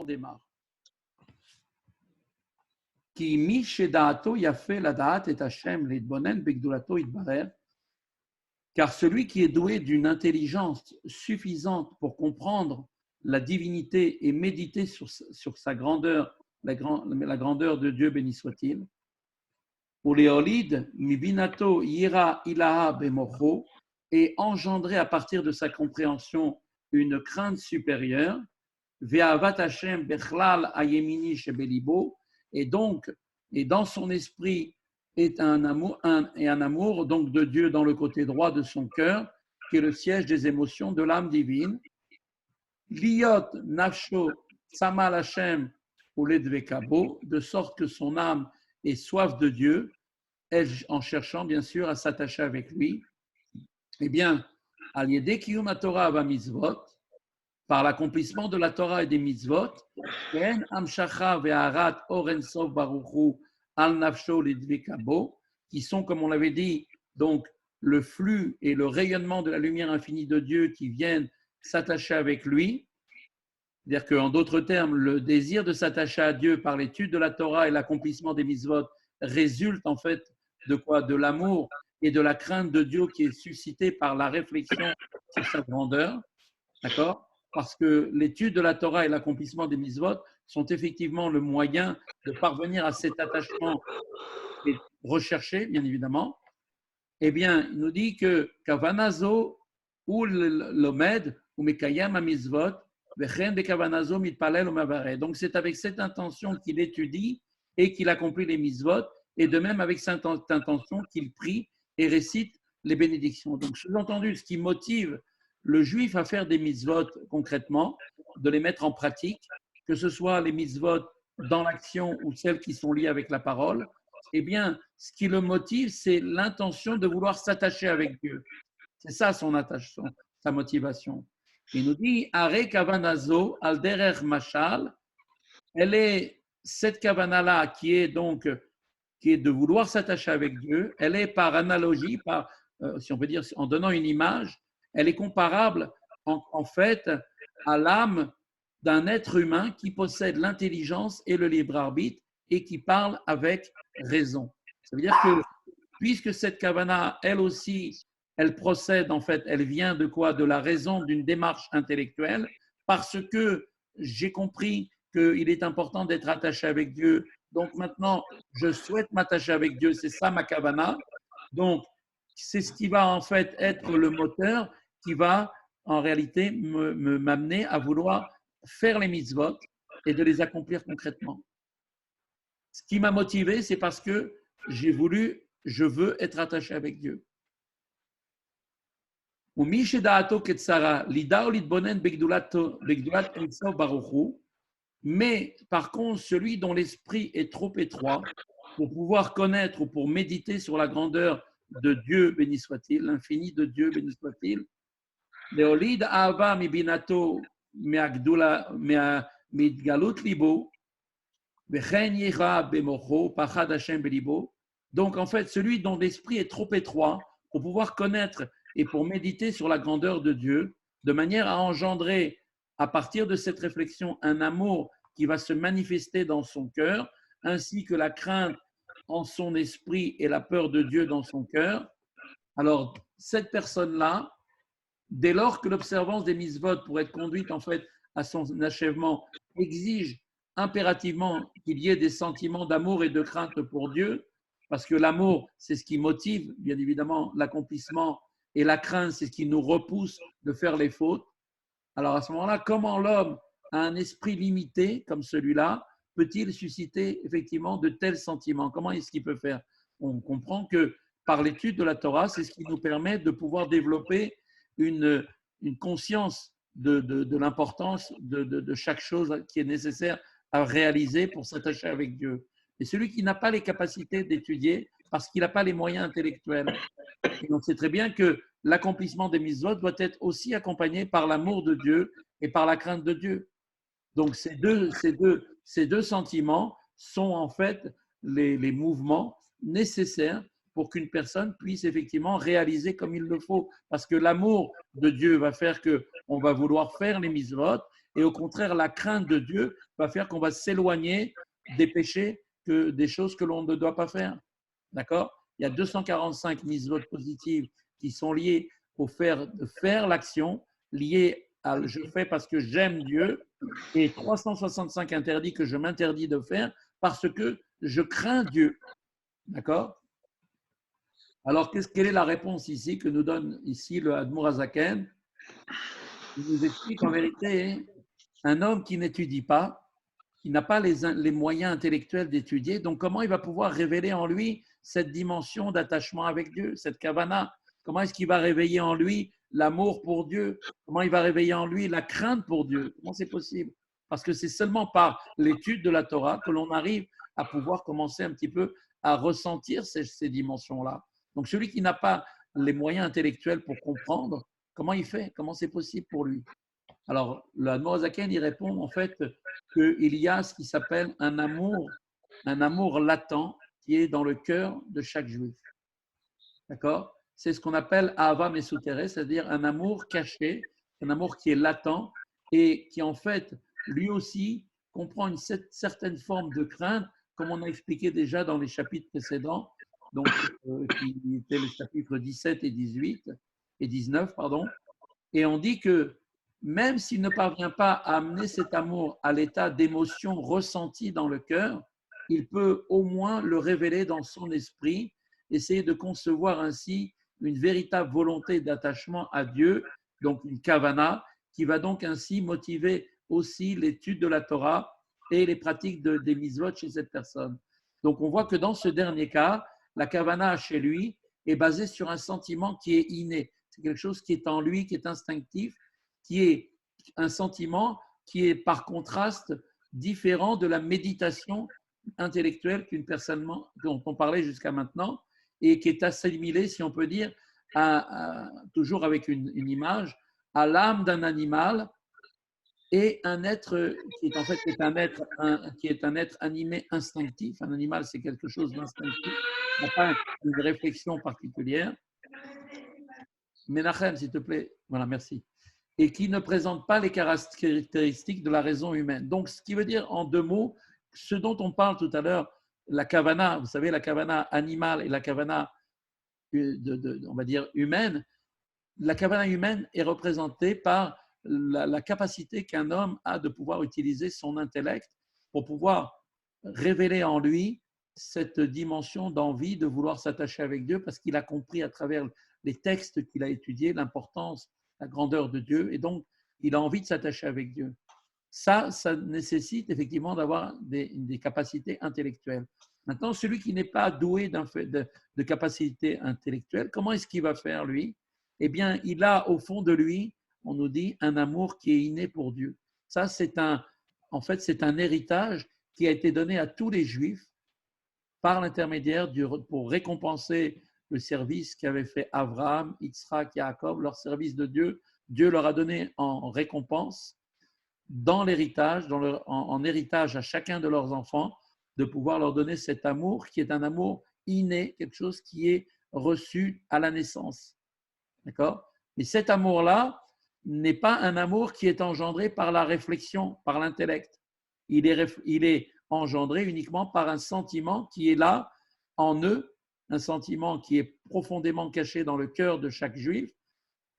démarre. Qui mi shedaato yafe ladaat et Hashem lidbonen begdulato itbarer. Car celui qui est doué d'une intelligence suffisante pour comprendre la divinité et méditer sur sa grandeur, la grandeur de Dieu, béni soit-il, ou léolide mibinato yira ilaha bemocho, et engendrer à partir de sa compréhension une crainte supérieure, ve'avat Hashem bechlal ayemini shebelibo, et donc, et dans son esprit est un amour donc de Dieu dans le côté droit de son cœur, qui est le siège des émotions de l'âme divine. Liot nafsho samal Hashem ou ledvekabo, de sorte que son âme ait soif de Dieu, en cherchant bien sûr à s'attacher avec lui. Eh bien, al yedei kiyum haTorah va mitzvot, par l'accomplissement de la Torah et des mitzvot, ken amshacha ve'arat oren sof baruchu al nafsho lidvekabo, qui sont, comme on l'avait dit, donc le flux et le rayonnement de la lumière infinie de Dieu qui viennent s'attacher avec lui. C'est-à-dire qu'en d'autres termes, le désir de s'attacher à Dieu par l'étude de la Torah et l'accomplissement des mitzvot résulte en fait de quoi? De l'amour et de la crainte de Dieu qui est suscité par la réflexion sur sa grandeur. D'accord? Parce que l'étude de la Torah et l'accomplissement des mitzvot sont effectivement le moyen de parvenir à cet attachement et recherché, bien évidemment. Eh bien, il nous dit que Kavanazo ou l'Omed ou Mekayam Amizvot, donc c'est avec cette intention qu'il étudie et qu'il accomplit les mitzvot, et de même avec cette intention qu'il prie et récite les bénédictions. Donc, sous-entendu, ce qui motive le juif à faire des mitzvot concrètement, de les mettre en pratique, que ce soit les mitzvot dans l'action ou celles qui sont liées avec la parole, eh bien, ce qui le motive, c'est l'intention de vouloir s'attacher avec Dieu. C'est ça son attachement, sa motivation. Il nous dit, Are kavanazo al derer mashal, elle est cette kavana-là qui est donc qui est de vouloir s'attacher avec Dieu, elle est par analogie, par, si on peut dire, en donnant une image, elle est comparable en fait à l'âme d'un être humain qui possède l'intelligence et le libre arbitre et qui parle avec raison. Ça veut dire que puisque cette kavana, elle aussi, elle procède en fait, elle vient de quoi? De la raison d'une démarche intellectuelle, parce que j'ai compris qu'il est important d'être attaché avec Dieu. Donc maintenant, je souhaite m'attacher avec Dieu, c'est ça ma kavana. Donc, c'est ce qui va en fait être le moteur qui va en réalité m'amener à vouloir faire les mitzvot et de les accomplir concrètement. Ce qui m'a motivé, c'est parce que je veux être attaché avec Dieu. Mais par contre, celui dont l'esprit est trop étroit pour pouvoir connaître ou pour méditer sur la grandeur de Dieu, béni soit-il, l'infini de Dieu, béni soit-il, Leolid Ahava mibinato midgalut libo, donc en fait, celui dont l'esprit est trop étroit pour pouvoir connaître et pour méditer sur la grandeur de Dieu, de manière à engendrer à partir de cette réflexion un amour qui va se manifester dans son cœur, ainsi que la crainte en son esprit et la peur de Dieu dans son cœur. Alors, cette personne-là, dès lors que l'observance des mitzvot pour être conduite en fait à son achèvement exige impérativement qu'il y ait des sentiments d'amour et de crainte pour Dieu, parce que l'amour, c'est ce qui motive, bien évidemment, l'accomplissement, et la crainte, c'est ce qui nous repousse de faire les fautes. Alors à ce moment-là, comment l'homme a un esprit limité comme celui-là peut-il susciter effectivement de tels sentiments? Comment est-ce qu'il peut faire? On comprend que par l'étude de la Torah, c'est ce qui nous permet de pouvoir développer une conscience de l'importance de chaque chose qui est nécessaire à réaliser pour s'attacher avec Dieu. Et celui qui n'a pas les capacités d'étudier parce qu'il n'a pas les moyens intellectuels. Et on sait très bien que l'accomplissement des mitzvot doit être aussi accompagné par l'amour de Dieu et par la crainte de Dieu. Donc ces deux sentiments sont en fait les mouvements nécessaires pour qu'une personne puisse effectivement réaliser comme il le faut. Parce que l'amour de Dieu va faire qu'on va vouloir faire les mitzvot, Et au contraire, la crainte de Dieu va faire qu'on va s'éloigner des péchés, des choses que l'on ne doit pas faire. D'accord? Il y a 245 mitzvot positives qui sont liées au fait de faire l'action, liées à je fais parce que j'aime Dieu, et 365 interdits que je m'interdis de faire parce que je crains Dieu. D'accord? Alors, quelle est la réponse ici que nous donne ici le Admour Azaken? Il nous explique en vérité, un homme qui n'étudie pas, qui n'a pas les moyens intellectuels d'étudier, donc comment il va pouvoir révéler en lui cette dimension d'attachement avec Dieu, cette kavana? Comment est-ce qu'il va réveiller en lui l'amour pour Dieu? Comment il va réveiller en lui la crainte pour Dieu? Comment c'est possible? Parce que c'est seulement par l'étude de la Torah que l'on arrive à pouvoir commencer un petit peu à ressentir ces dimensions-là. Donc celui qui n'a pas les moyens intellectuels pour comprendre, comment il fait? Comment c'est possible pour lui? Alors, le Admorazaken, il répond en fait qu'il y a ce qui s'appelle un amour latent qui est dans le cœur de chaque juif. D'accord? C'est ce qu'on appelle Ahava Mesoutere, c'est-à-dire un amour caché, un amour qui est latent et qui en fait, lui aussi, comprend une certaine forme de crainte, comme on a expliqué déjà dans les chapitres précédents, donc, qui étaient les chapitres 17 et 18 et 19, pardon. Et on dit que même s'il ne parvient pas à amener cet amour à l'état d'émotion ressentie dans le cœur, il peut au moins le révéler dans son esprit, essayer de concevoir ainsi une véritable volonté d'attachement à Dieu, donc une kavana, qui va donc ainsi motiver aussi l'étude de la Torah et les pratiques des mitzvot chez cette personne. Donc on voit que dans ce dernier cas, la kavana chez lui est basée sur un sentiment qui est inné. C'est quelque chose qui est en lui, qui est instinctif, qui est un sentiment qui est par contraste différent de la méditation intellectuelle dont on parlait jusqu'à maintenant et qui est assimilée, si on peut dire, toujours avec une image, à l'âme d'un animal et un être qui est en fait qui est un être animé instinctif. Un animal, c'est quelque chose d'instinctif, n'a pas une réflexion particulière. Menachem, s'il te plaît. Voilà, merci. Et qui ne présente pas les caractéristiques de la raison humaine. Donc, ce qui veut dire, en deux mots, ce dont on parle tout à l'heure, la kavana, vous savez, la kavana animale et la kavana, on va dire, humaine, la kavana humaine est représentée par la capacité qu'un homme a de pouvoir utiliser son intellect pour pouvoir révéler en lui cette dimension d'envie de vouloir s'attacher avec Dieu parce qu'il a compris à travers les textes qu'il a étudiés l'importance, la grandeur de Dieu et donc il a envie de s'attacher avec Dieu. Ça nécessite effectivement d'avoir des capacités intellectuelles. Maintenant, celui qui n'est pas doué de capacités intellectuelles, comment est-ce qu'il va faire lui? Eh bien, il a au fond de lui, on nous dit, un amour qui est inné pour Dieu. Ça, en fait, c'est un héritage qui a été donné à tous les Juifs par l'intermédiaire pour récompenser le service qu'avaient fait Abraham, Yitzhak, Jacob, leur service de Dieu. Dieu leur a donné en récompense, dans l'héritage, en héritage à chacun de leurs enfants, de pouvoir leur donner cet amour qui est un amour inné, quelque chose qui est reçu à la naissance. D'accord? Mais cet amour-là n'est pas un amour qui est engendré par la réflexion, par l'intellect. Il est engendré uniquement par un sentiment qui est là, en eux, un sentiment qui est profondément caché dans le cœur de chaque juif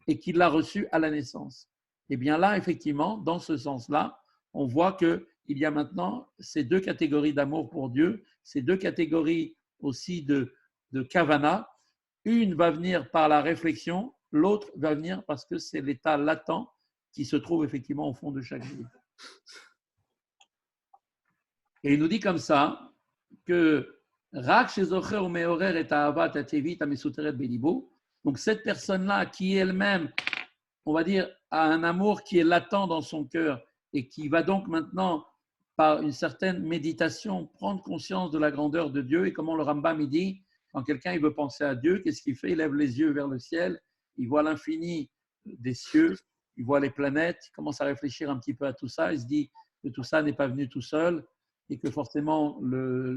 et qui l'a reçu à la naissance. Et bien là, effectivement, dans ce sens-là, on voit qu'il y a maintenant ces deux catégories d'amour pour Dieu, ces deux catégories aussi de kavana. Une va venir par la réflexion, l'autre va venir parce que c'est l'état latent qui se trouve effectivement au fond de chaque juif. Et il nous dit comme ça que donc cette personne-là qui elle-même, on va dire, a un amour qui est latent dans son cœur et qui va donc maintenant, par une certaine méditation, prendre conscience de la grandeur de Dieu. Et comme le Rambam il dit, quand quelqu'un il veut penser à Dieu, qu'est-ce qu'il fait? Il lève les yeux vers le ciel, il voit l'infini des cieux, il voit les planètes, il commence à réfléchir un petit peu à tout ça, il se dit que tout ça n'est pas venu tout seul et que forcément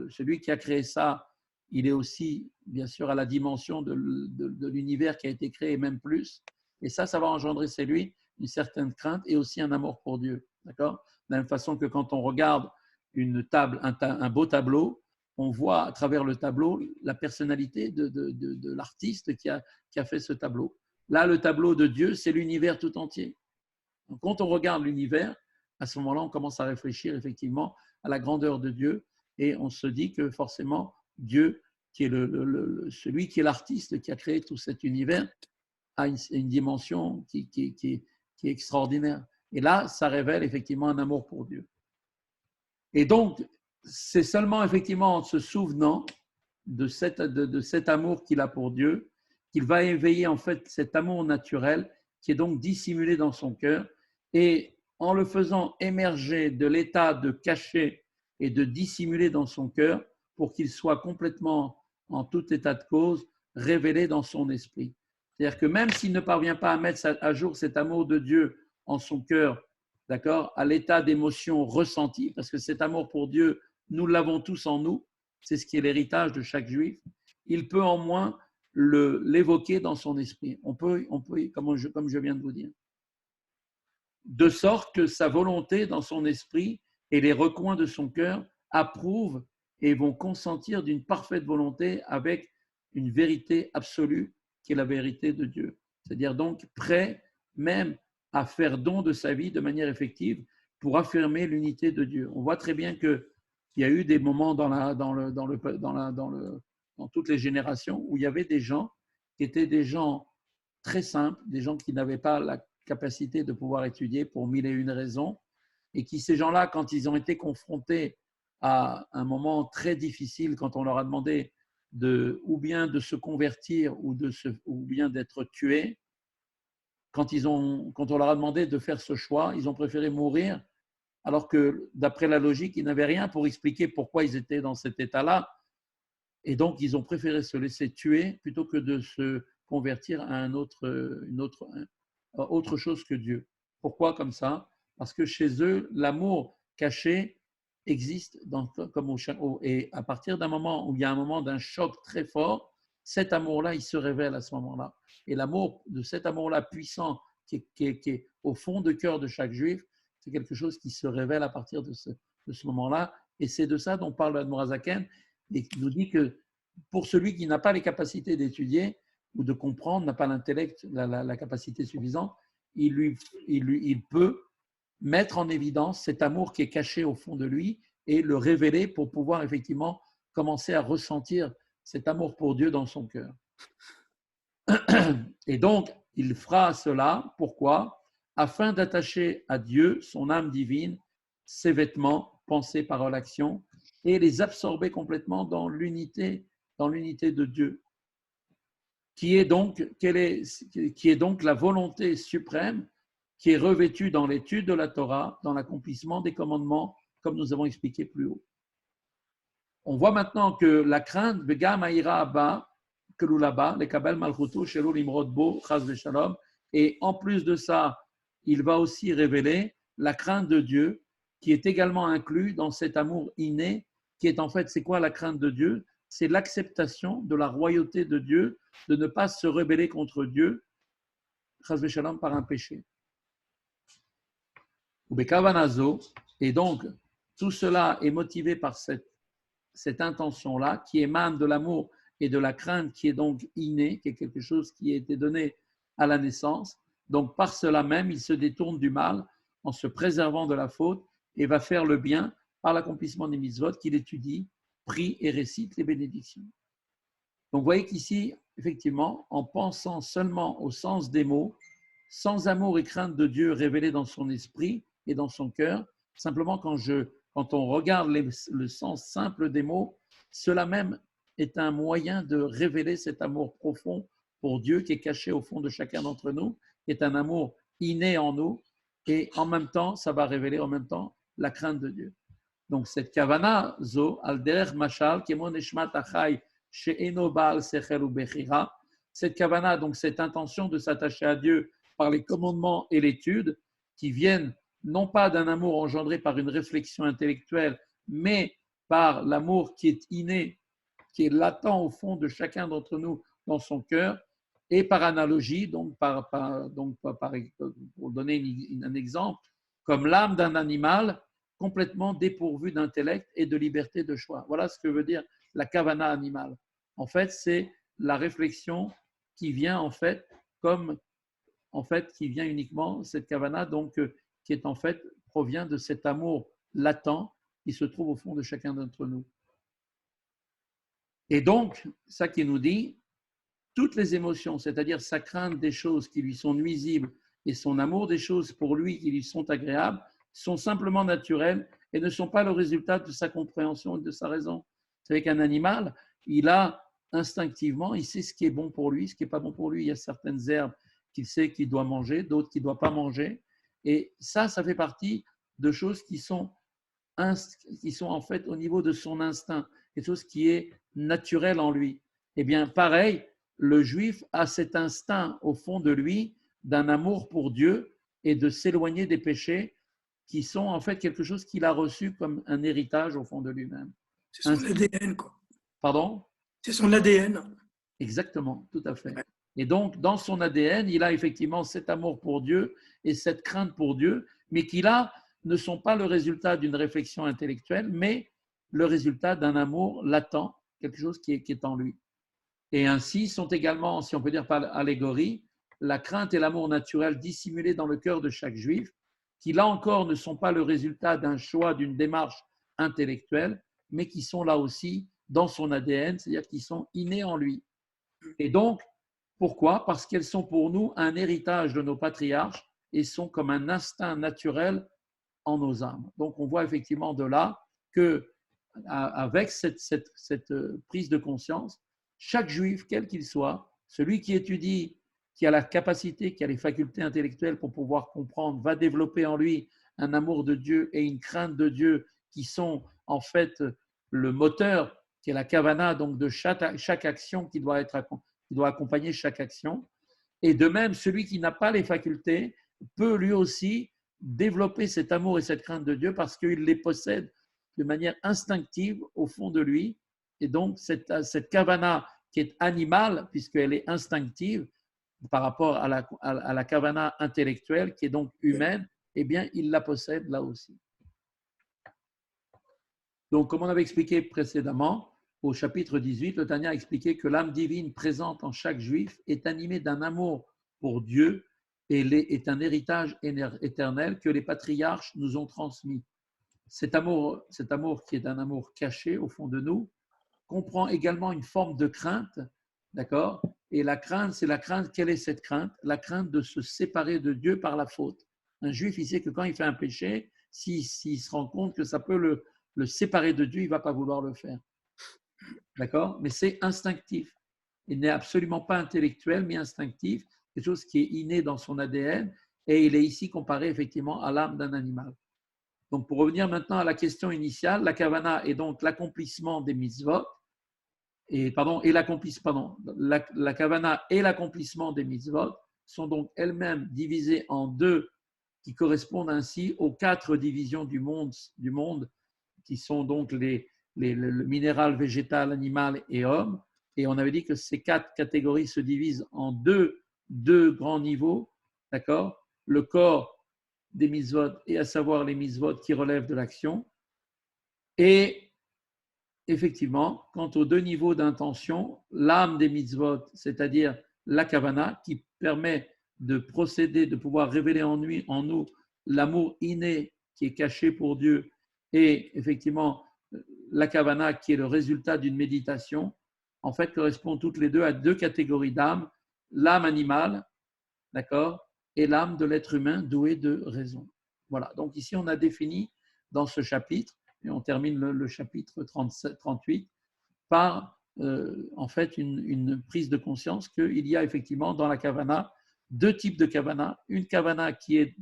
celui qui a créé ça, il est aussi bien sûr à la dimension de l'univers qui a été créé, même plus. Et ça va engendrer chez lui une certaine crainte et aussi un amour pour Dieu. D'accord? De la même façon que quand on regarde une table, un beau tableau, on voit à travers le tableau la personnalité de l'artiste qui a fait ce tableau. Là, le tableau de Dieu, c'est l'univers tout entier. Donc, quand on regarde l'univers, à ce moment-là, on commence à réfléchir effectivement à la grandeur de Dieu et on se dit que forcément, Dieu, qui est celui qui est l'artiste qui a créé tout cet univers, a une dimension qui est extraordinaire. Et là, ça révèle effectivement un amour pour Dieu. Et donc, c'est seulement effectivement en se souvenant de cet amour qu'il a pour Dieu qu'il va éveiller en fait cet amour naturel qui est donc dissimulé dans son cœur. Et en le faisant émerger de l'état de caché et de dissimulé dans son cœur pour qu'il soit complètement, en tout état de cause, révélé dans son esprit. C'est-à-dire que même s'il ne parvient pas à mettre à jour cet amour de Dieu en son cœur, d'accord, à l'état d'émotion ressentie, parce que cet amour pour Dieu, nous l'avons tous en nous, c'est ce qui est l'héritage de chaque juif, il peut en moins l'évoquer dans son esprit. On peut comme je viens de vous dire. De sorte que sa volonté dans son esprit et les recoins de son cœur approuvent et vont consentir d'une parfaite volonté avec une vérité absolue qui est la vérité de Dieu. C'est-à-dire donc prêt même à faire don de sa vie de manière effective pour affirmer l'unité de Dieu. On voit très bien qu'il y a eu des moments dans toutes les générations où il y avait des gens qui étaient des gens très simples, des gens qui n'avaient pas la capacité de pouvoir étudier pour mille et une raisons, et qui, ces gens-là, quand ils ont été confrontés à un moment très difficile, quand on leur a demandé ou bien de se convertir ou bien d'être tués, quand on leur a demandé de faire ce choix, ils ont préféré mourir, alors que d'après la logique, ils n'avaient rien pour expliquer pourquoi ils étaient dans cet état-là. Et donc, ils ont préféré se laisser tuer plutôt que de se convertir à autre chose que Dieu. Pourquoi comme ça? Parce que chez eux, l'amour caché existe et à partir d'un moment où il y a un moment d'un choc très fort, cet amour-là, il se révèle à ce moment-là. Et l'amour de cet amour-là puissant qui est au fond de cœur de chaque juif, c'est quelque chose qui se révèle à partir de ce moment-là. Et c'est de ça dont parle l'Admorazaken, et qui nous dit que pour celui qui n'a pas les capacités d'étudier ou de comprendre, n'a pas l'intellect, la capacité suffisante, il peut mettre en évidence cet amour qui est caché au fond de lui et le révéler pour pouvoir effectivement commencer à ressentir cet amour pour Dieu dans son cœur. Et donc, il fera cela, pourquoi? Afin d'attacher à Dieu son âme divine, ses vêtements, pensée, parole, action, et les absorber complètement dans l'unité de Dieu, qui est donc la volonté suprême qui est revêtue dans l'étude de la Torah, dans l'accomplissement des commandements, comme nous avons expliqué plus haut. On voit maintenant que la crainte, Begam Aïra Abba, que l'Oulaba, les Kabel Malchutu, Shelo Limrod Bo, Chaz Veshalom, et en plus de ça, il va aussi révéler la crainte de Dieu, qui est également inclus dans cet amour inné, qui est en fait, c'est quoi la crainte de Dieu? C'est l'acceptation de la royauté de Dieu, de ne pas se rebeller contre Dieu, Chaz Veshalom, par un péché. Et donc, tout cela est motivé par cette intention-là, qui émane de l'amour et de la crainte qui est donc innée, qui est quelque chose qui a été donné à la naissance. Donc, par cela même, il se détourne du mal en se préservant de la faute et va faire le bien par l'accomplissement des mitzvot qu'il étudie, prie et récite les bénédictions. Donc, vous voyez qu'ici, effectivement, en pensant seulement au sens des mots, sans amour et crainte de Dieu révélés dans son esprit et dans son cœur, simplement quand on regarde le sens simple des mots, cela même est un moyen de révéler cet amour profond pour Dieu qui est caché au fond de chacun d'entre nous, qui est un amour inné en nous, et en même temps, ça va révéler en même temps la crainte de Dieu. Donc cette kavana zo al derech mashal kemo neshmat achai she'eno baal sechel u bechira, cette kavana, donc cette intention de s'attacher à Dieu par les commandements et l'étude, qui viennent non pas d'un amour engendré par une réflexion intellectuelle, mais par l'amour qui est inné, qui est latent au fond de chacun d'entre nous dans son cœur, et par analogie, donc pour donner un exemple, comme l'âme d'un animal complètement dépourvu d'intellect et de liberté de choix. Voilà ce que veut dire la kavana animale. En fait, c'est la réflexion qui vient qui vient uniquement cette kavana, donc qui est en fait provient de cet amour latent qui se trouve au fond de chacun d'entre nous. Et donc, ça qui nous dit, toutes les émotions, c'est-à-dire sa crainte des choses qui lui sont nuisibles et son amour des choses pour lui qui lui sont agréables, sont simplement naturelles et ne sont pas le résultat de sa compréhension et de sa raison. C'est avec un animal, il a instinctivement, il sait ce qui est bon pour lui, ce qui n'est pas bon pour lui. Il y a certaines herbes qu'il sait qu'il doit manger, d'autres qu'il ne doit pas manger. Et ça fait partie de choses qui sont en fait au niveau de son instinct, quelque chose qui est naturel en lui. Eh bien, pareil, le juif a cet instinct au fond de lui d'un amour pour Dieu et de s'éloigner des péchés qui sont en fait quelque chose qu'il a reçu comme un héritage au fond de lui-même. C'est son ADN, quoi. Pardon? C'est son ADN. Exactement, tout à fait. Et donc, dans son ADN, il a effectivement cet amour pour Dieu et cette crainte pour Dieu, mais qui là ne sont pas le résultat d'une réflexion intellectuelle, mais le résultat d'un amour latent, quelque chose qui est en lui. Et ainsi sont également, si on peut dire par allégorie, la crainte et l'amour naturel dissimulés dans le cœur de chaque juif, qui là encore ne sont pas le résultat d'un choix, d'une démarche intellectuelle, mais qui sont là aussi dans son ADN, c'est-à-dire qui sont innés en lui. Et donc, pourquoi? Parce qu'elles sont pour nous un héritage de nos patriarches et sont comme un instinct naturel en nos âmes. Donc, on voit effectivement de là que, avec cette prise de conscience, chaque juif, quel qu'il soit, celui qui étudie, qui a la capacité, qui a les facultés intellectuelles pour pouvoir comprendre, va développer en lui un amour de Dieu et une crainte de Dieu qui sont en fait le moteur, qui est la kavana, donc de chaque action qui doit accompagner chaque action. Et de même, celui qui n'a pas les facultés peut lui aussi développer cet amour et cette crainte de Dieu parce qu'il les possède de manière instinctive au fond de lui. Et donc, cette kavana qui est animale, puisqu'elle est instinctive par rapport à la kavana intellectuelle, qui est donc humaine, eh bien, il la possède là aussi. Donc, comme on avait expliqué précédemment, au chapitre 18, le Tanya a expliqué que l'âme divine présente en chaque juif est animée d'un amour pour Dieu et est un héritage éternel que les patriarches nous ont transmis. Cet amour qui est un amour caché au fond de nous, comprend également une forme de crainte, d'accord? Et la crainte, c'est la crainte, quelle est cette crainte? La crainte de se séparer de Dieu par la faute. Un juif, il sait que quand il fait un péché, s'il se rend compte que ça peut le séparer de Dieu, il ne va pas vouloir le faire. D'accord? Mais c'est instinctif. Il n'est absolument pas intellectuel, mais instinctif, quelque chose qui est inné dans son ADN, et il est ici comparé effectivement à l'âme d'un animal. Donc, pour revenir maintenant à la question initiale, la kavana est donc l'accomplissement des mitzvot, la kavana et l'accomplissement des mitzvot sont donc elles-mêmes divisées en deux, qui correspondent ainsi aux 4 divisions du monde qui sont donc le minéral, végétal, animal et homme. Et on avait dit que ces 4 catégories se divisent en deux grands niveaux, d'accord? Le corps des mitzvot, et à savoir les mitzvot qui relèvent de l'action. Et effectivement, quant aux 2 niveaux d'intention, l'âme des mitzvot, c'est-à-dire la kavana, qui permet de procéder, de pouvoir révéler en nous l'amour inné qui est caché pour Dieu, et effectivement la kavana qui est le résultat d'une méditation, en fait correspondent toutes les deux à 2 catégories d'âme, l'âme animale, d'accord, et l'âme de l'être humain doué de raison. Voilà, donc ici on a défini dans ce chapitre, et on termine le chapitre 38, par en fait une prise de conscience qu'il y a effectivement dans la kavana 2 types de kavana. Une kavana qui est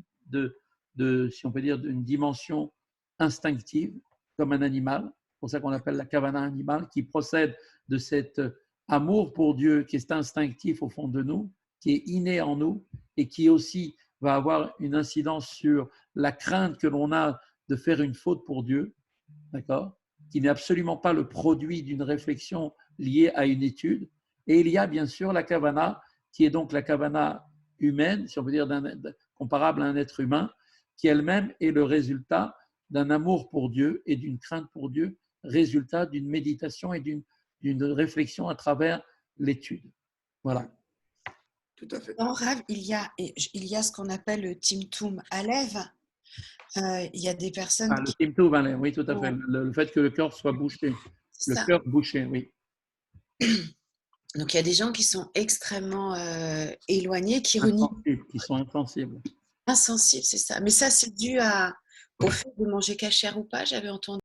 si on peut dire, d'une dimension instinctive, comme un animal, c'est pour ça qu'on appelle la kavana animale, qui procède de cet amour pour Dieu qui est instinctif au fond de nous, qui est inné en nous et qui aussi va avoir une incidence sur la crainte que l'on a de faire une faute pour Dieu, d'accord, qui n'est absolument pas le produit d'une réflexion liée à une étude. Et il y a bien sûr la kavana, qui est donc la kavana humaine, si on peut dire comparable à un être humain, qui elle-même est le résultat d'un amour pour Dieu et d'une crainte pour Dieu, résultat d'une méditation et d'une réflexion à travers l'étude. Voilà. Tout à fait. Dans Rav, il y a ce qu'on appelle le Timtum Alev. Il y a des personnes Ah, le Timtum, oui, tout à fait. Le fait que le cœur soit bouché. Le cœur bouché, oui. Donc, il y a des gens qui sont extrêmement éloignés, qui renient. Qui sont insensibles. Insensibles, c'est ça. Mais ça, c'est dû au fait de manger cachère ou pas, j'avais entendu.